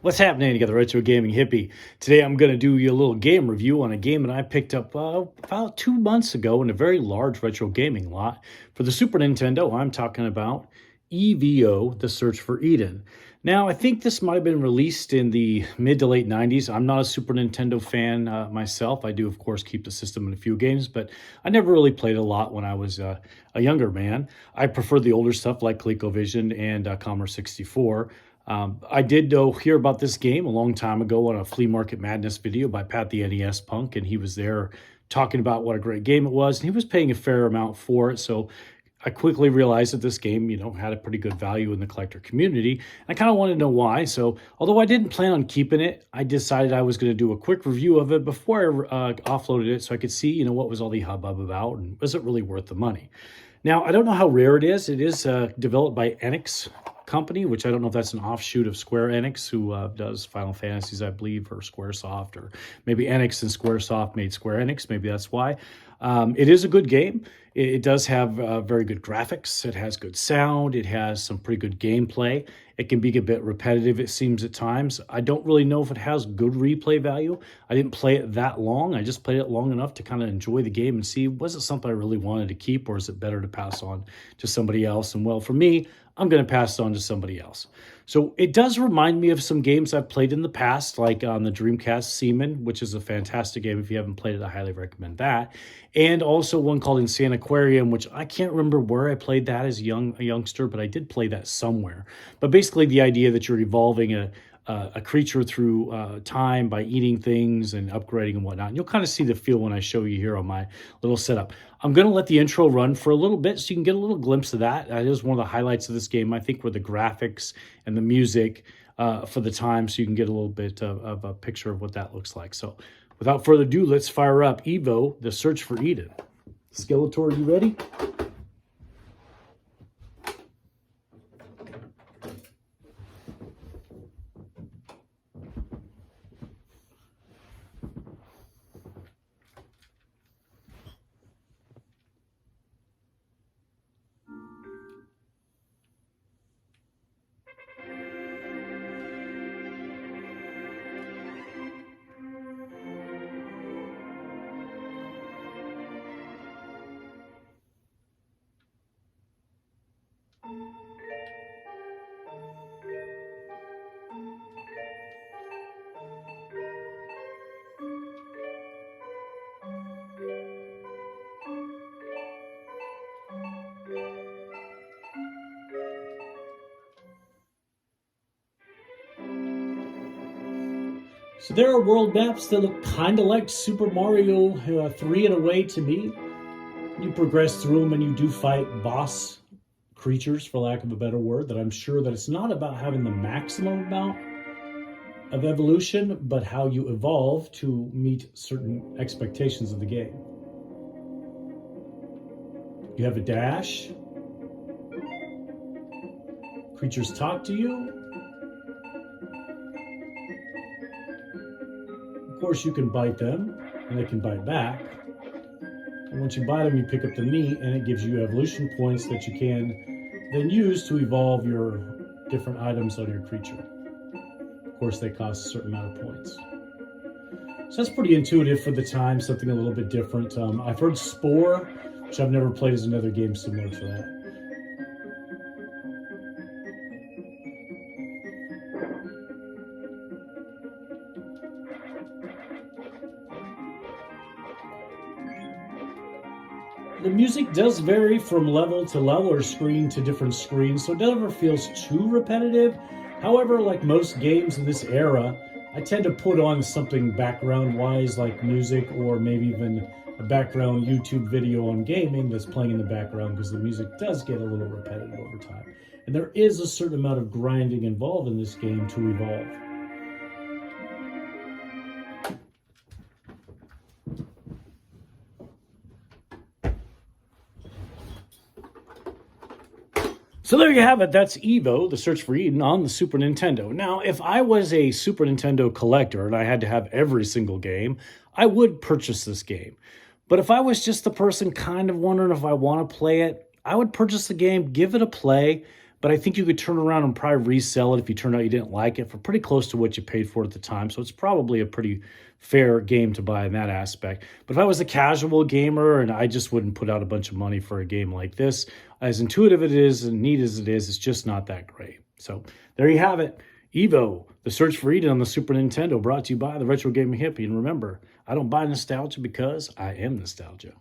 What's happening? You got the Retro Gaming Hippie. Today I'm going to do you a little game review on a game that I picked up about 2 months ago in a very large retro gaming lot for the Super Nintendo. I'm talking about E.V.O, The Search for Eden. Now, I think this might have been released in the mid to late 90s. I'm not a Super Nintendo fan myself. I do, of course, keep the system in a few games, but I never really played a lot when I was a younger man. I prefer the older stuff like ColecoVision and Commodore 64. I did hear about this game a long time ago on a Flea Market Madness video by Pat the NES Punk, and he was there talking about what a great game it was, and he was paying a fair amount for it. So I quickly realized that this game, had a pretty good value in the collector community. I kind of wanted to know why. So although I didn't plan on keeping it, I decided I was going to do a quick review of it before I offloaded it so I could see, what was all the hubbub about and was it really worth the money. Now, I don't know how rare it is. It is developed by Enix Company, which I don't know if that's an offshoot of Square Enix, who does Final Fantasies, I believe, or Squaresoft, or maybe Enix and Squaresoft made Square Enix. Maybe that's why. It is a good game. It does have very good graphics. It has good sound. It has some pretty good gameplay. It can be a bit repetitive, it seems, at times. I don't really know if it has good replay value. I didn't play it that long. I just played it long enough to kind of enjoy the game and see, was it something I really wanted to keep, or is it better to pass on to somebody else? And well, for me, I'm going to pass it on to somebody else. So it does remind me of some games I've played in the past, like on the Dreamcast Seaman, which is a fantastic game. If you haven't played it, I highly recommend that. And also one called Insane Aquarium, which I can't remember where I played that as a youngster, but I did play that somewhere. But basically the idea that you're evolving a creature through time by eating things and upgrading and whatnot. And you'll kind of see the feel when I show you here on my little setup. I'm going to let the intro run for a little bit so you can get a little glimpse of that. That is one of the highlights of this game, I think, were the graphics and the music for the time, so you can get a little bit of a picture of what that looks like. So without further ado, let's fire up E.V.O, The Search for Eden. Skeletor, you ready? So there are world maps that look kind of like Super Mario 3 in a way to me. You progress through them and you do fight boss creatures, for lack of a better word, that I'm sure that it's not about having the maximum amount of evolution, but how you evolve to meet certain expectations of the game. You have a dash. Creatures talk to you. Of course, you can bite them, and they can bite back. And once you bite them, you pick up the meat, and it gives you evolution points that you can then use to evolve your different items on your creature. Of course, they cost a certain amount of points. So that's pretty intuitive for the time, something a little bit different. I've heard Spore, which I've never played, as another game similar to that. The music does vary from level to level or screen to different screens, so it never feels too repetitive. However, like most games in this era, I tend to put on something background-wise like music, or maybe even a background YouTube video on gaming that's playing in the background, because the music does get a little repetitive over time. And there is a certain amount of grinding involved in this game to evolve. So there you have it. That's E.V.O, The Search for Eden on the Super Nintendo. Now, if I was a Super Nintendo collector and I had to have every single game, I would purchase this game. But if I was just the person kind of wondering if I want to play it, I would purchase the game, give it a play, but I think you could turn around and probably resell it if you turned out you didn't like it for pretty close to what you paid for it at the time. So it's probably a pretty fair game to buy in that aspect. But if I was a casual gamer and I just wouldn't put out a bunch of money for a game like this, as intuitive it is and neat as it is, it's just not that great. So there you have it. E.V.O, The Search for Eden on the Super Nintendo, brought to you by the Retro Gaming Hippie. And remember, I don't buy nostalgia because I am nostalgia.